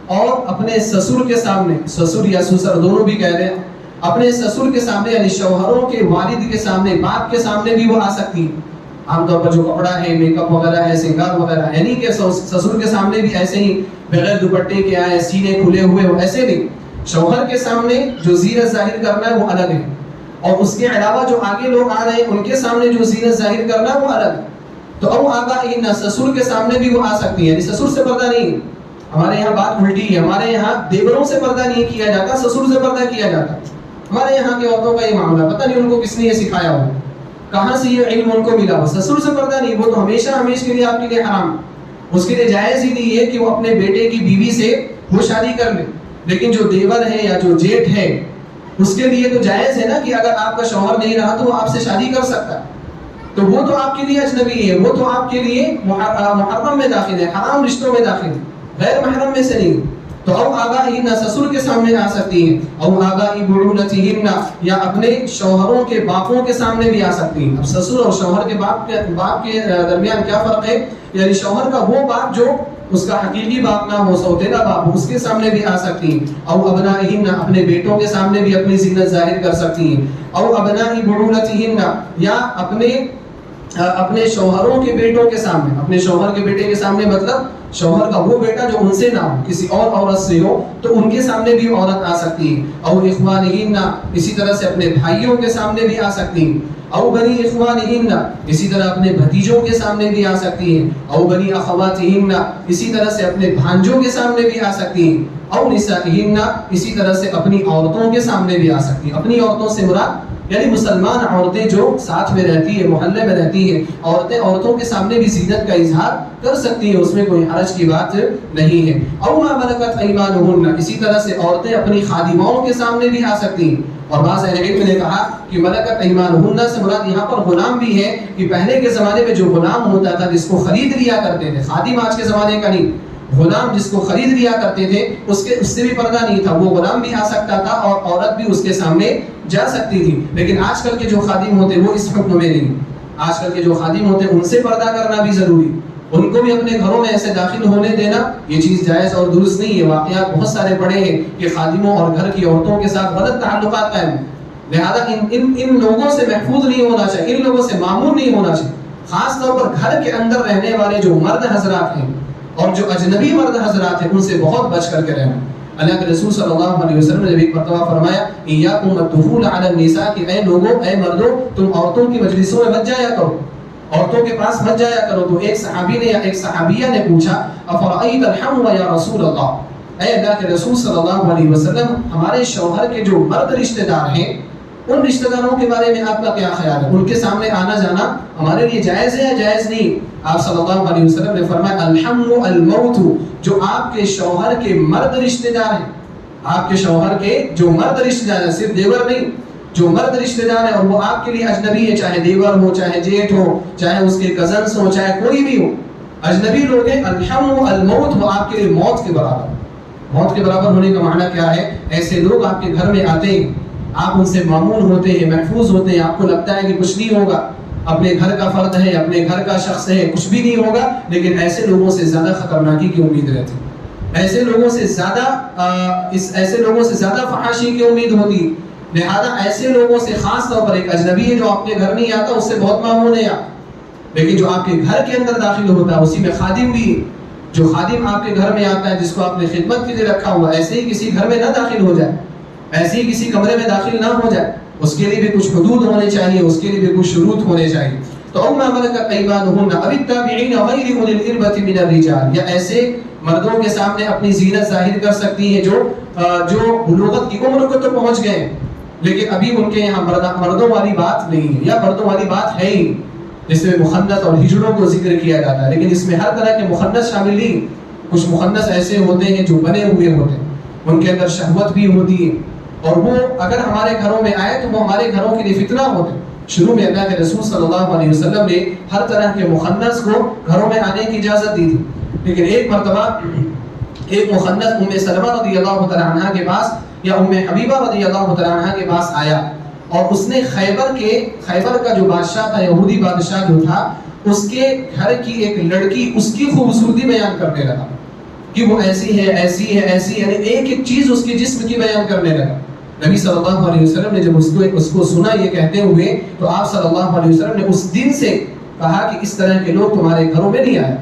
اور اپنے سسر کے سامنے، سسر یا سسر دونوں بھی کہہ رہے ہیں، اپنے سسر کے سامنے یعنی شوہروں کے والد کے سامنے، باپ کے سامنے بھی وہ آ سکتی ہیں۔ عام طور پر جو کپڑا ہے، میک اپ وغیرہ ہے، سنگار وغیرہ ہے، نہیں کہ سسر کے سامنے بھی ایسے ہی بغیر دوپٹے کے آئے، سینے کھلے ہوئے ہو، ایسے نہیں۔ شوہر کے سامنے جو زینت ظاہر کرنا ہے وہ الگ ہے، اور اس کے علاوہ جو آگے لوگ آ رہے ہیں ان کے سامنے جو زینت ظاہر کرنا ہے وہ الگ ہے۔ تو او آبائہن، سسر کے سامنے بھی وہ آ سکتی ہے، یعنی سسر سے پردہ نہیں ہے۔ ہمارے یہاں بات الٹی ہے، ہمارے یہاں دیوروں سے پردہ نہیں کیا جاتا، سسر سے پردہ کیا جاتا۔ ہمارے یہاں کی عورتوں کا یہ معاملہ، پتہ نہیں ان کو کس نے یہ سکھایا ہو، کہاں سے یہ علم ان کو ملا ہو۔ سسر سے پردہ نہیں، وہ تو ہمیشہ ہمیشہ کے لیے آپ کے لیے حرام، اس کے لیے جائز ہی نہیں ہے کہ وہ اپنے بیٹے کی بیوی سے وہ شادی کر لے۔ لیکن جو دیور ہے یا جو جیٹھ ہے اس کے لیے تو جائز ہے نا کہ اگر آپ کا شوہر نہیں رہا تو وہ آپ سے شادی کر سکتا ہے، تو وہ تو آپ کے لیے اجنبی ہے، وہ تو آپ کے لیے محرم میں داخل ہے، حرام رشتوں میں داخل ہے، غیر محرم میں سے نہیں۔ تو او آبائہن، سسر کے سامنے آ سکتی ہیں، او آبائی بعولتہن، یا اپنے شوہروں کے باپوں کے سامنے بھی آ سکتی ہیں۔ اب سسر اور شوہر کے باپ کے درمیان کیا فرق ہے؟ یعنی شوہر کا وہ باپ جو اس کا حقیقی باپ نہ ہو، سوتیلا باپ، اس کے سامنے بھی آ سکتی ہیں۔ او ابنائہن، اپنے بیٹوں کے سامنے بھی اپنی زینت ظاہر کر سکتی ہیں۔ او ابنائی بعولتہن، یا اپنے شوہروں کے بیٹوں کے سامنے، اپنے شوہر کے بیٹے کے سامنے مطلب شوہر کا وہ بیٹا جو ان سے نہ ہو، کسی اور عورت سے ہو، تو ان کے سامنے بھی عورت آ سکتی ہے۔ او اخوانہن، اسی طرح سے اپنے بھائیوں کے سامنے بھی آ سکتی ہیں۔ او بنی اخوانہن، اسی طرح اپنے بھتیجوں کے سامنے بھی آ سکتی ہیں۔ او بنی اخواتہن، اسی طرح سے اپنے بھانجوں کے سامنے بھی آ سکتی ہیں۔ او نسائہن، اسی طرح سے اپنی عورتوں کے سامنے بھی آ سکتی ہیں۔ اپنی عورتوں سے مراد یعنی مسلمان عورتیں جو ساتھ میں رہتی ہیں، محلے میں رہتی ہیں، عورتوں کے سامنے بھی زینت کا اظہار کر سکتی ہیں، اس میں کوئی حرج کی بات نہیں ہے۔ او ما ملکت ایمانہن، اسی طرح سے عورتیں اپنی خادماؤں کے سامنے بھی آ سکتی ہیں۔ اور بعض اہل علم نے کہا کہ ملکت ایمانہن سے مراد یہاں پر غلام بھی ہے، کہ پہلے کے زمانے میں جو غلام ہوتا تھا جس کو خرید لیا کرتے تھے، خادم آج کے زمانے کا نہیں، غلام جس کو خرید لیا کرتے تھے اس سے بھی پردہ نہیں تھا، وہ غلام بھی آ سکتا تھا اور عورت بھی اس کے سامنے جا سکتی تھی۔ لیکن آج کل کے جو خادم ہوتے وہ اس حکم میں نہیں، آج کل کے جو خادم ہوتے ان سے پردہ کرنا بھی ضروری، ان کو بھی اپنے گھروں میں ایسے داخل ہونے دینا یہ چیز جائز اور درست نہیں ہے۔ واقعات بہت سارے پڑے ہیں کہ خادموں اور گھر کی عورتوں کے ساتھ غلط تعلقات قائم، لہذا ان لوگوں سے محفوظ نہیں ہونا چاہیے، ان لوگوں سے معمور نہیں ہونا چاہیے۔ خاص طور پر گھر کے اندر رہنے والے جو مرد حضرات ہیں اور جو اجنبی مرد حضرات ہیں ان سے بہت بچ کر کے رہنا۔ اللہ کے رسول صلی اللہ علیہ وسلم نے ایک مرتبہ فرمایا ایاکم الدخول علی النساء، کہ اے لوگوں، اے مردوں، تم عورتوں کی مجلسوں میں مت جایا کرو، عورتوں کے پاس مت جایا کرو۔ تو ایک صحابی نے یا ایک صحابیہ نے پوچھا افرأیت الحم یا رسول اللہ، اے اللہ کے رسول صلی اللہ علیہ وسلم، ہمارے شوہر کے جو مرد رشتہ دار ہیں ان رشتہ داروں کے بارے میں آپ کا کیا خیال ہے؟ ان کے سامنے آنا جانا ہمارے لیے جائز ہے یا جائز نہیں؟ آپ صلی اللہ علیہ وسلم نے فرمایا الحم الموت، جو آپ کے شوہر کے مرد رشتہ دار ہیں، آپ کے شوہر کے جو مرد رشتہ دار ہیں، صرف دیور نہیں، جو مرد رشتہ دار ہیں اور وہ آپ کے لیے اجنبی ہے، چاہے دیور ہو، چاہے جیٹھ ہو، چاہے اس کے کزنس ہو، چاہے کوئی بھی ہو، اجنبی لوگ ہیں، الحم الموت، وہ آپ کے لیے موت کے برابر۔ موت کے برابر ہونے کا معنی کیا ہے؟ ایسے لوگ آپ کے گھر میں آتے ہیں، آپ ان سے معمول ہوتے ہیں، محفوظ ہوتے ہیں، آپ کو لگتا ہے کہ کچھ نہیں ہوگا، اپنے گھر کا فرد ہے، اپنے گھر کا شخص ہے، کچھ بھی نہیں ہوگا، لیکن ایسے لوگوں سے زیادہ خطرناکی کی امید رہتی، ایسے لوگوں سے زیادہ فحاشی کی امید ہوتی۔ لہذا ایسے لوگوں سے، خاص طور پر ایک اجنبی ہے جو آپ کے گھر نہیں آتا، اس سے بہت معمول ہے آپ، لیکن جو آپ کے گھر کے اندر داخل ہوتا ہے، اسی میں خادم بھی، جو خادم آپ کے گھر میں آتا ہے جس کو آپ نے خدمت کے لیے رکھا ہوا، ایسے ہی کسی گھر میں نہ داخل ہو جائے، ایسے ہی کسی کمرے میں داخل نہ ہو جائے، اس کے لیے بھی کچھ حدود ہونے چاہیے، اس کے لیے بھی کچھ شروط ہونے چاہیے۔ تو او ما ملکت ایمانہن او التابعین غیر اولی الاربۃ من الرجال، یا ایسے مردوں کے سامنے اپنی زینت ظاہر کر سکتی ہیں جو بلوغت کی عمر کو تو پہنچ گئے لیکن ابھی ان کے یہاں مردوں والی بات نہیں ہے، یا مردوں والی بات ہے ہی، جس میں مخنث اور ہجڑوں کو ذکر کیا جاتا ہے، لیکن اس میں ہر طرح کے مخنث شامل نہیں۔ کچھ مخنث ایسے ہوتے ہیں جو بنے ہوئے ہوتے ہیں، ان کے اندر شہوت بھی ہوتی ہے، اور وہ اگر ہمارے گھروں میں آئے تو وہ ہمارے گھروں کے لیے فتنہ ہوتے ہیں۔ شروع میں اللہ کے رسول صلی اللہ علیہ وسلم نے ہر طرح کے مخنث کو گھروں میں آنے کی اجازت دی تھی، لیکن ایک مرتبہ ایک مخنث ام سلمہ رضی اللہ تعالی عنہ کے پاس یا ام حبیبہ رضی اللہ تعالی عنہ کے پاس آیا اور اس نے خیبر کا جو بادشاہ تھا، یہودی بادشاہ جو تھا، اس کے گھر کی ایک لڑکی اس کی خوبصورتی بیان کرنے لگا کہ وہ ایسی ہے ایسی ہے ایسی، یعنی ایک ایک چیز اس کے جسم کی بیان کرنے لگا۔ نبی صلی اللہ علیہ وسلم نے جب اس کو سنا یہ کہتے ہوئے تو آپ صلی اللہ علیہ وسلم نے اس دن سے کہا کہ اس طرح کے لوگ تمہارے گھروں میں نہیں آئے۔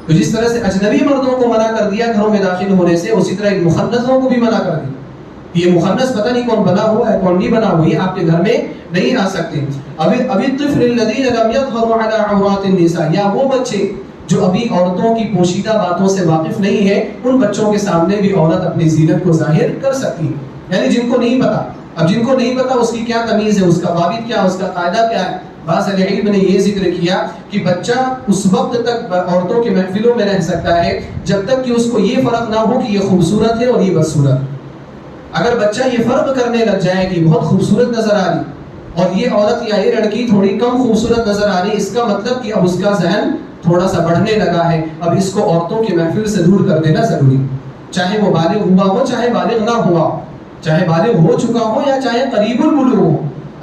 تو جس طرح سے اجنبی مردوں کو منع کر دیا گھروں میں داخل ہونے سے، اسی طرح ایک مخنثوں کو بھی منع کر دیا۔ یہ مخنث پتہ نہیں کون بنا ہوا ہے کون نہیں بنا ہوا، یہ آپ کے گھر میں نہیں آ سکتے۔ ابھی الطفل الذین لم یظہروا علی عورات النساء، یا وہ بچے جو ابھی عورتوں کی پوشیدہ باتوں سے واقف نہیں ہے، ان بچوں کے سامنے بھی عورت اپنی زینت کو ظاہر کر سکتی ہے، یعنی جن کو نہیں پتا۔ اب جن کو نہیں پتا اس کی کیا تمیز ہے، اس کا ضابط کیا، اس کا قاعدہ کیا ہے۔ بعض اہل علم نے یہ ذکر کیا کہ بچہ اس وقت تک عورتوں کی محفلوں میں رہ سکتا ہے جب تک کہ اس کو یہ فرق نہ ہو کہ یہ خوبصورت ہے اور یہ بدصورت ہے۔ اگر بچہ یہ فرق کرنے لگ جائے کہ بہت خوبصورت نظر آ رہی اور یہ عورت یا یہ لڑکی تھوڑی کم خوبصورت نظر آ رہی، اس کا مطلب کہ اب اس کا ذہن تھوڑا سا بڑھنے لگا ہے، اب اس کو عورتوں کی محفل سے دور کر دینا ضروری، چاہے وہ بالغ ہوا ہو چاہے بالغ نہ ہوا، چاہے بالغ ہو چکا ہو یا چاہے قریب البلوغ ہو۔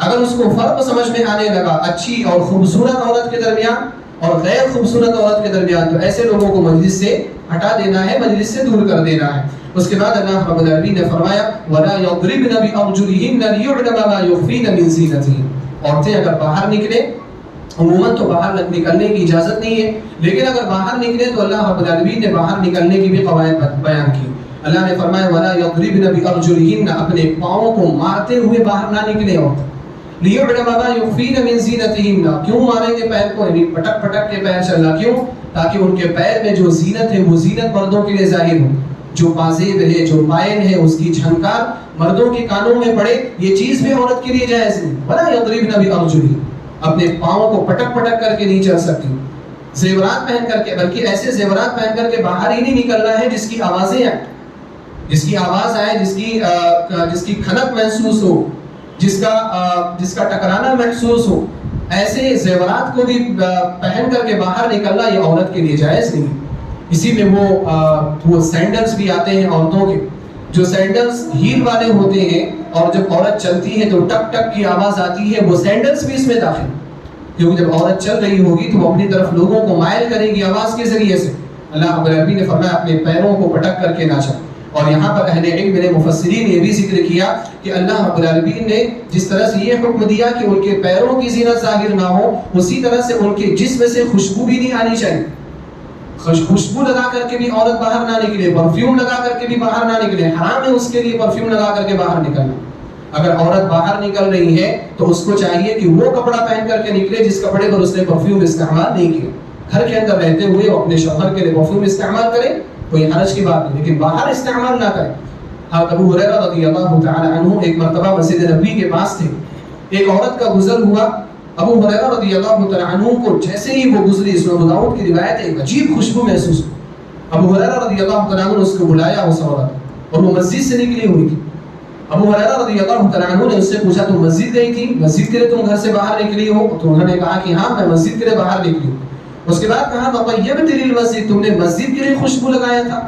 اگر اس کو فرق سمجھ میں آنے لگا اچھی اور خوبصورت عورت کے درمیان اور غیر خوبصورت عورت کے درمیان، تو ایسے لوگوں کو مجلس سے ہٹا دینا ہے، مجلس سے دور کر دینا ہے۔ اس کے بعد اللہ رب العالمین نے فرمایا وَلَا يَضْرِبْنَ بِأَرْجُلِهِنَّ لِيُعْلَمَ مَا يُخْفِينَ مِنْ زِينَتِهِنَّ۔ عورتیں اگر باہر نکلیں، عموماً تو باہر نکلنے کی اجازت نہیں ہے، لیکن اگر باہر نکلے تو اللہ رب العالمین نے باہر نکلنے کی بھی قواعد بیان کی۔ اللہ نے فرمایا وَلَا يَضْرِبْنَ بِأَرْجُلِهِنَّ، اپنے پاؤں کو مارتے ہوئے باہر نہ نکلے عورتیں۔ لِيُعْلَمَ مَا يُخْفِينَ مِنْ زِينَتِهِنَّ، کیوں ماریں گے پیر کو؟ یعنی پٹک پٹک کے پیر چلنا، کیوں؟ تاکہ ان کے پیر میں جو زینت ہے وہ زینت مردوں کے لیے ظاہر ہو، جو پازیب ہے، جو پائل ہے، اس کی جھنکار مردوں کے کانوں میں پڑے، یہ چیز بھی عورت کے لیے جائز نہیں۔ وَلَا يَضْرِبْنَ بِأَرْجُلِهِنَّ، اپنے پاؤں کو پٹک پٹک کر کے نہیں چل سکتی، زیورات پہن کر کے، بلکہ ایسے زیورات پہن کر کے باہر ہی نہیں نکلنا ہے جس کی آوازیں آئیں، جس کی آواز آئے، جس کی کھنک محسوس ہو، جس کا ٹکرانا محسوس ہو، ایسے زیورات کو بھی پہن کر کے باہر نکلنا یہ عورت کے لیے جائز نہیں۔ اسی میں وہ سینڈلز بھی آتے ہیں عورتوں کے، جو سینڈلز ہیل والے ہوتے ہیں، اور جب عورت چلتی ہے تو ٹک ٹک کی آواز آتی ہے، وہ سینڈلز بھی اس میں داخل، کیونکہ جب عورت چل رہی ہوگی تو وہ اپنی طرف لوگوں کو مائل کرے گی آواز کے ذریعے سے۔ اللہ رب العالمین نے فرمایا اپنے پیروں کو پٹک کر کے نہ چلے۔ اور یہاں پر اہل علم نے مفسرین یہ بھی ذکر کیا کہ اللہ رب العالمین نے جس طرح سے یہ حکم دیا کہ ان کے پیروں کی زینت ظاہر نہ ہو، اسی طرح سے ان کے جسم سے خوشبو بھی نہیں آنی چاہیے۔ خوشبو لگا کر کے بھی عورت باہر نہ نکلے، پرفیوم لگا کر کے بھی باہر نہ نکلے، حرام ہے اس کے لیے پرفیوم لگا کر کے باہر نکلنا۔ اگر عورت باہر نکل رہی ہے تو اس کو چاہیے کہ وہ کپڑا پہن کر کے نکلے جس کپڑے پر اس نے پرفیوم استعمال نہیں کیا۔ گھر کے اندر رہتے ہوئے وہ اپنے شوہر کے لیے پرفیوم استعمال کرے، کوئی حرج کی بات نہیں، لیکن باہر استعمال نہ کرے۔ ابو ہریرہ رضی اللہ تعالی عنہ ایک مرتبہ مسجد نبوی کے پاس تھے، ایک عورت کا گزر ہوا، ابو ہریرہ رضی اللہ تعالی عنہ کو جیسے ہی وہ گزری، اس میں ابو داؤد کی روایت ہے، ایک عجیب خوشبو محسوس ہوئی۔ ابو ہریرہ رضی اللہ تعالی عنہ نے اس کو بلایا اس عورت، اور وہ مسجد سے نکلی ہوئی تھی۔ ابو ہریرہ رضی اللہ تعالی عنہ نے اس سے پوچھا تم مسجد گئی تھی، مسجد کے لیے تم گھر سے باہر نکلی ہو؟ تو انہوں نے کہا کہ ہاں میں مسجد کے لیے باہر نکلی ہوں۔ اس کے بعد کہا طیبت للمسجد، تم نے مسجد کے لیے خوشبو لگایا تھا؟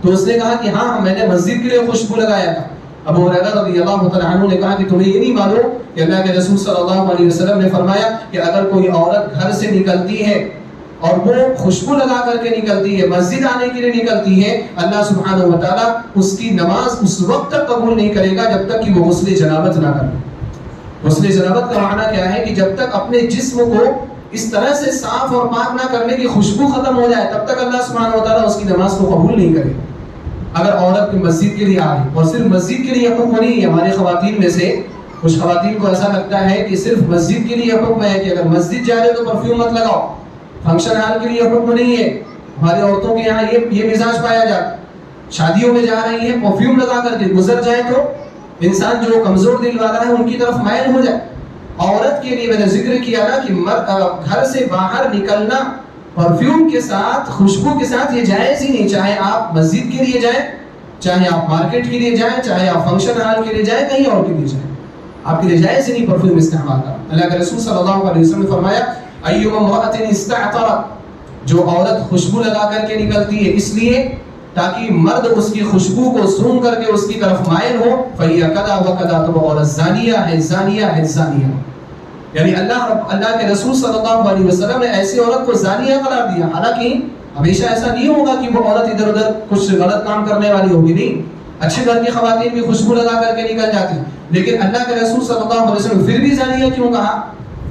تو اس نے کہا کہ ہاں میں نے مسجد کے لیے خوشبو لگایا تھا۔ ابو ہریرہ رضی اللہ تعالی عنہ نے کہا کہ تمہیں یہ نہیں معلوم کہ اللہ کے رسول صلی اللہ علیہ وسلم نے فرمایا کہ اگر کوئی عورت گھر سے نکلتی ہے اور وہ خوشبو لگا کر کے نکلتی ہے، مسجد آنے کے لیے نکلتی ہے، اللہ سبحانہ و تعالیٰ اس کی نماز اس وقت تک قبول نہیں کرے گا جب تک کہ وہ غسل جنابت نہ کرے۔ غسل جنابت کا معنی کیا ہے کہ جب تک اپنے جسم کو اس طرح سے صاف اور پاک نہ کرنے کی خوشبو ختم ہو جائے تب تک اللہ سبحانہ و تعالیٰ اس کی نماز کو قبول نہیں کرے۔ اگر عورت مسجد کے لیے آئے، اور صرف مسجد کے لیے حکم نہیں ہے، ہماری خواتین میں سے کچھ خواتین کو ایسا لگتا ہے کہ صرف مسجد کے لیے حکم ہے کہ اگر مسجد جا رہے تو پرفیوم مت لگاؤ، فنکشن ہال کے لیے حکم نہیں ہے۔ ہماری عورتوں کے یہاں یہ مزاج پایا جاتا ہے، شادیوں میں جا رہی ہیں پرفیوم لگا کر کے گزر جائے تو انسان جو کمزور دل والا ہے ان کی طرف مائل ہو جائے۔ عورت کے لیے میں نے ذکر کیا نا کہ گھر سے باہر نکلنا پرفیوم کے ساتھ، خوشبو کے ساتھ، یہ جائز ہی نہیں، چاہے آپ مسجد کے لیے جائیں، چاہے آپ مارکیٹ کے لیے جائیں، چاہے آپ فنکشن ہال کے لیے جائیں، کہیں اور کے لیے جائیں، آپ کے لیے جائز ہی نہیں پرفیوم استعمال کرنا۔ اللہ کے رسول صلی اللہ علیہ وسلم نے فرمایا ایما امرأة استعطرت، جو عورت خوشبو لگا کر کے نکلتی ہے اس لیے تاکہ مرد اس کی خوشبو کو سونگ کر کے اس کی طرف مائل ہو. فَهِيَ كَذَا وَكَذَا. تو وہ عورت زانیہ ہے، زانیہ ہے، زانیہ. یعنی اللہ کے رسول صلی اللہ علیہ وسلم نے ایسی عورت کو زانیہ قرار دیا. حالانکہ ہمیشہ ایسا نہیں ہوگا کہ وہ عورت ادھر ادھر کچھ غلط کام کرنے والی ہوگی، نہیں. اچھے گھر کی خواتین بھی خوشبو لگا کر کے نکل جاتی، لیکن اللہ کے رسول صلی اللہ علیہ وسلم پھر بھی زانیہ کیوں کہا؟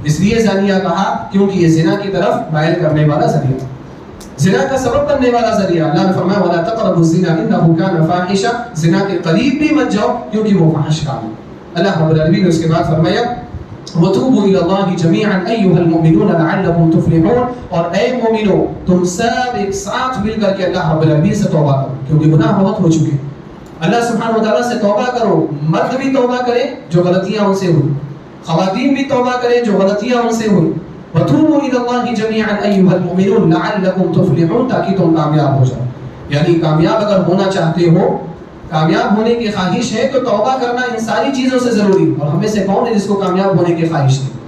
اس لیے زانیہ کہا کیونکہ یہ زنا کی طرف مائل کرنے والا ذریعہ، زنا کا سبب بننے والا ذریعہ. اللہ نے فرمایا وَلَا تَقْرَبُوا الزِّنَا إِنَّهُ كَانَ فَاحِشًا. زنا کے قریب بھی مت جاؤ کیونکہ وہ فحش کام ہے. اللہ رب العالمین نے اس کے بعد فرمایا وَتُوبُوا إِلَى اللَّهِ جَمِيعًا أَيُّهَا الْمُؤْمِنُونَ لَعَلَّكُمْ تُفْلِحُونَ. اور اے مومنو تم سب ایک ساتھ مل کر کے اللہ رب العالمین سے توبہ کرو کیونکہ گناہ بہت ہو چکے. اللہ سبحانہ وتعالیٰ سے توبہ کرو. مرد بھی توبہ کرے جو غلطیاں ان سے ہوئی، خواتین بھی توبہ کریں جو غلطیاں ان سے ہوئی. وَتُوبُوا إِلَى اللَّهِ جَمِيعًا أَيُّهَا الْمُؤْمِنُونَ لَعَلَّكُمْ تُفْلِحُونَ. تاکہ تم کامیاب ہو جاؤ. یعنی کامیاب اگر ہونا چاہتے ہو، کامیاب ہونے کی خواہش ہے تو توبہ کرنا ان ساری چیزوں سے ضروری. اور ہم میں سے کون ہے جس کو کامیاب ہونے کی خواہش نہیں؟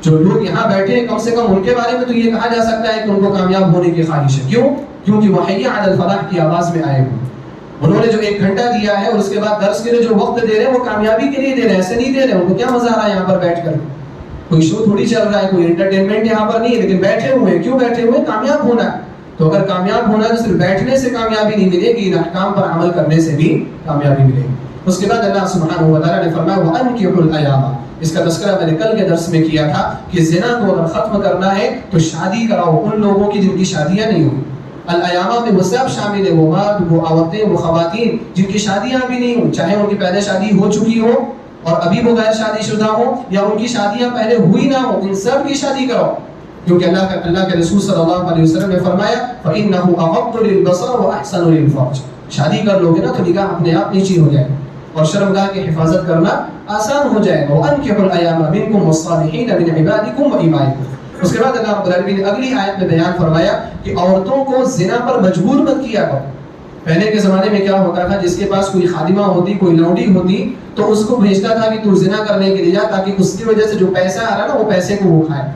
جو لوگ یہاں بیٹھے ہیں کم سے کم ان کے بارے میں تو یہ کہا جا سکتا ہے کہ ان کو کامیاب ہونے کی خواہش ہے. کیوں؟ کیونکہ وہ حی علی الفلاح کی آواز میں آئے ہوئے. انہوں نے جو 1 گھنٹہ دیا ہے اور اس کے بعد درس کے لیے جو وقت دے رہے ہیں وہ کامیابی کے لیے دے رہے ہیں، ایسے نہیں دے رہے. ان کو کیا مزہ آ رہا ہے یہاں پر بیٹھ کر؟ کوئی شو تھوڑی چل رہا ہے، کوئی انٹرٹینمنٹ یہاں پر نہیں ہے، لیکن بیٹھے ہوئے ہیں. کیوں بیٹھے ہوئے؟ کامیاب ہونا ہے. تو اگر کامیاب ہونا ہے تو صرف بیٹھنے سے کامیابی نہیں ملے گی، ان احکام پر عمل کرنے سے بھی کامیابی ملے گی. اس کے بعد اللہ سبحانہ و تعالیٰ نے فرمایا وَأَنكِحُوا الْأَيَامَ. اس کا تذکرہ میں نے کل کے درس میں کیا تھا کہ زنا کو اگر ختم کرنا ہے تو شادی کراؤ ان لوگوں کی جن کی شادیاں نہیں ہوئی. الایامہ میں وہ سب شامل ہے، وہ مرد، وہ عورتیں، وہ خواتین جن کی شادیاں بھی نہیں ہوئی، چاہے ان کی پہلے شادی ہو چکی ہو اور ابھی وہ غیر شادی شدہ ہو یا ان کی شادیاں پہلے ہوئی نہ ہو، ان سب کی شادی کراؤ. کیونکہ اللہ کے رسول صلی اللہ علیہ وسلم نے فرمایا فَإِنَّهُ أَغَضُّ لِلْبَصَرِ وَأَحْسَنُ لِلْفَرْجِ. شادی کر لوگے نا تو نگاہ اپنے آپ نیچی ہو جائے اور شرمگاہ کی حفاظت کرنا آسان ہو جائے گا. وَأَنكِحُوا الْأَيَامَ مِنكُمْ وَالصَّالِحِينَ مِنْ عِبَادِكُمْ وَإِمَائِكُمْ. اس کے بعد اللہ رب العالمین نے اگلی آیت میں بیان فرمایا کہ عورتوں کو زنا پر مجبور مت کیا کرو. پہلے کے زمانے میں کیا ہوتا تھا، جس کے پاس کوئی خادمہ ہوتی، کوئی لونڈی ہوتی تو اس کو بھیجتا تھا کہ تو زنا کرنے کے لیے جا، تاکہ اس کی وجہ سے جو پیسہ آ رہا نا وہ پیسے کو وہ کھائے.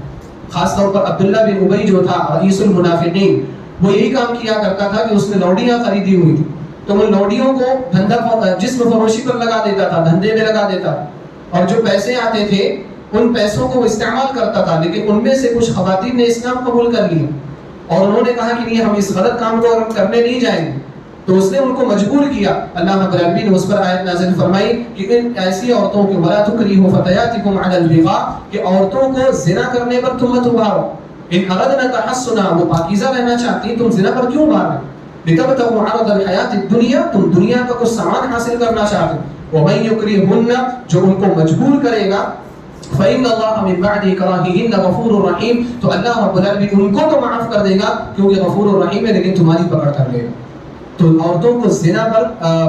خاص طور پر عبداللہ بن ابی جو تھا رئیس المنافقین، وہ یہی کام کیا کرتا تھا کہ اس نے لونڈیاں خریدی ہوئی تھی تو وہ لونڈیوں کو دھندا جسم فروشی پر لگا دیتا تھا، دھندے میں لگا دیتا تھا، اور جو پیسے آتے تھے ان پیسوں کو وہ استعمال کرتا تھا. لیکن ان میں سے کچھ خواتین نے اسلام قبول کر لیا اور انہوں نے کہا کہ نہیں، ہم اس غلط کام کو کرنے نہیں جائیں گے. تو اس نے ان کو مجبور کیا. اللہ رب العالمین نے اس پر آیت نازل فرمائی کہ ان ایسی عورتوں کو وَلَا تُكْرِهُ فَتَيَاتِكُمْ عَلَى الْبِغَاءِ کہ عورتوں کو زنا کرنے پر تم مت ابھارو. ان اردنا تحسنا، وہ پاکیزہ رہنا چاہتی، تم زنا پر کیوں ابھار رہے؟ لِتَبْتَغُوا عَرَضَ الْحَيَاةِ الدُّنْيَا، تم دنیا کا کچھ سامان حاصل کرنا چاہتے. وَمَن يُكْرِهُنَّ، جو ان کو مجبور کرے گا، فَإِنَّ اللَّهَ مِن بَعْدِ إِكْرَاهِهِنَّ غَفُورٌ رَحِيمٌ، تو اللہ رب العالمین ان کو تو معاف کر دے گا کیونکہ غفور الرحیم ہے، لیکن تمہاری پکڑ کر لے گا. تو عورتوں کو زنا پر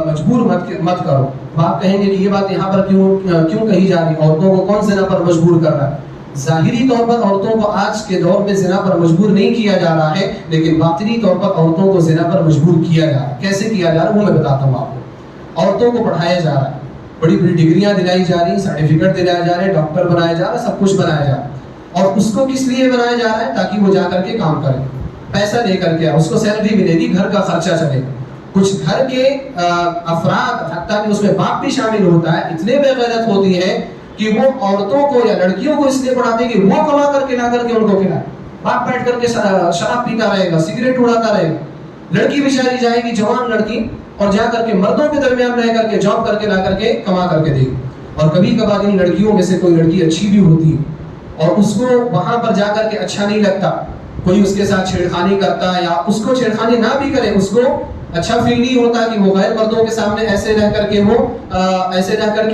مجبور مت کرو. آپ کہیں گے کہ یہ بات یہاں پر کیوں کہی جا رہی؟ عورتوں کو کون زنا پر مجبور کر رہا ہے؟ ظاہری طور پر عورتوں کو آج کے دور میں زنا پر مجبور نہیں کیا جا رہا ہے، لیکن باطنی طور پر عورتوں کو زنا پر مجبور کیا جا رہا ہے. کیسے کیا جا رہا ہے وہ میں بتاتا ہوں آپ کو. عورتوں کو پڑھایا جا رہا ہے، بڑی بڑی ڈگریاں دلائی جا رہی، سرٹیفکیٹ دلائے جا رہے، ڈاکٹر بنایا جا رہا، سب کچھ بنایا جا رہا ہے. اور اس کو کس لیے بنایا جا رہا ہے؟ تاکہ وہ جا کر کے کام کرے، پیسہ لے کر کے، اس کو سیلری ملے گی، گھر کا خرچہ چلے گا. کچھ گھر کے افراد، حتیٰ کہ اس میں باپ بھی شامل ہوتا ہے، اتنے بے غیرت ہوتی ہے کہ وہ عورتوں کو یا لڑکیوں کو اس لیے پڑھاتے ہیں کہ وہ کما کر کے لا کر کے ان کو کھلائے. باپ بیٹھ کر کے شراب پیتا رہے گا، سگریٹ اڑاتا رہے گا، لڑکی بیچاری جائے گی، جوان لڑکی، اور جا کر کے مردوں کے درمیان رہ کر کے جاب کر کے لا کر کے کما کر کے دے گی. اور کبھی کبھار ان لڑکیوں میں سے کوئی لڑکی اچھی بھی ہوتی ہے اور اس کو وہاں پر جا کر کے اچھا نہیں لگتا، کوئی اس کے ساتھ چھیڑخانی کرتا ہے، یا اس کو چھیڑخانی نہ بھی کرے، اس کو اچھا فیل نہیں ہوتا کہ وہ غیر مردوں کے سامنے ایسے رہ کر کے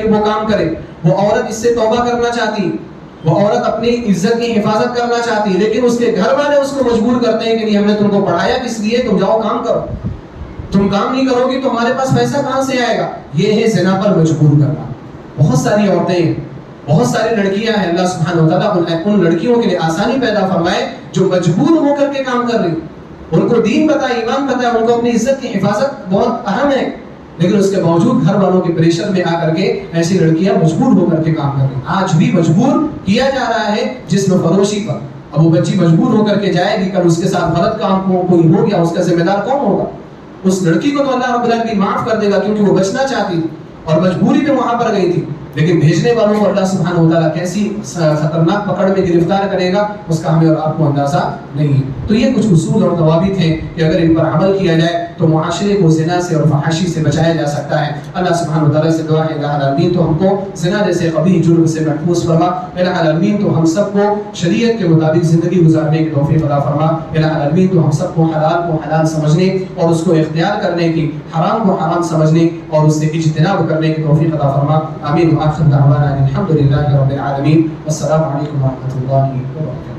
وہ کام کرے. وہ عورت اس سے توبہ کرنا چاہتی، وہ عورت اپنی عزت کی حفاظت کرنا چاہتی، لیکن اس کے گھر والے اس کو مجبور کرتے ہیں کہ نہیں، ہم نے تم کو پڑھایا کس لیے، تم جاؤ کام کرو، تم کام نہیں کرو گی تو ہمارے پاس پیسہ کہاں سے آئے گا. یہ ہے زنا پر مجبور کرنا. بہت ساری عورتیں، بہت ساری لڑکیاں ہیں، اللہ سبحانہ و تعالیٰ ان لڑکیوں کے لیے آسانی پیدا فرمائے جو مجبور ہو کر کے کام کر رہی. ان کو دین پتہ ہے، ایمان پتہ ہے، ان کو اپنی عزت کی حفاظت بہت اہم ہے، لیکن اس کے باوجود گھر والوں کے پریشر میں آ کر کے ایسی لڑکیاں مجبور ہو کر کے کام کر رہی ہیں. آج بھی مجبور کیا جا رہا ہے جسم فروشی پر. اب وہ بچی مجبور ہو کر کے جائے گی، کل اس کے ساتھ غلط کام کوئی ہو گیا، اس کا ذمہ دار کون ہوگا؟ اس لڑکی کو تو اللہ رب العالمین معاف کر دے گا کیونکہ وہ بچنا چاہتی تھی اور مجبوری پہ وہاں پر گئی تھی، لیکن بھیجنے والوں کو اللہ سبحانہ و تعالیٰ کیسی خطرناک پکڑ میں گرفتار کرے گا اس کا ہمیں اور آپ کو اندازہ نہیں ہے۔ تو یہ کچھ اصول اور ضوابط ہیں کہ اگر ان پر عمل کیا جائے تو معاشرے کو زنا سے اور فحاشی سے بچایا جا سکتا ہے۔ اللہ سبحانہ و تعالیٰ سے دعا ہے الہ العالمین تو ہم کو زنا جیسے قبیح جرم سے محفوظ فرما، الہ العالمین تو ہم سب کو شریعت کے مطابق زندگی گزارنے کی توفیق عطا فرما، الہ العالمین تو ہم سب کو حلال سمجھنے اور اس کو اختیار کرنے کی، حرام کو حرام سمجھنے اور اس سے اجتناب کرنے کی توفیق عطا فرما۔ آمین وآخر دعوانا الحمد للہ رب العالمین، والسلام علیکم ورحمۃ اللہ وبرکاتہ۔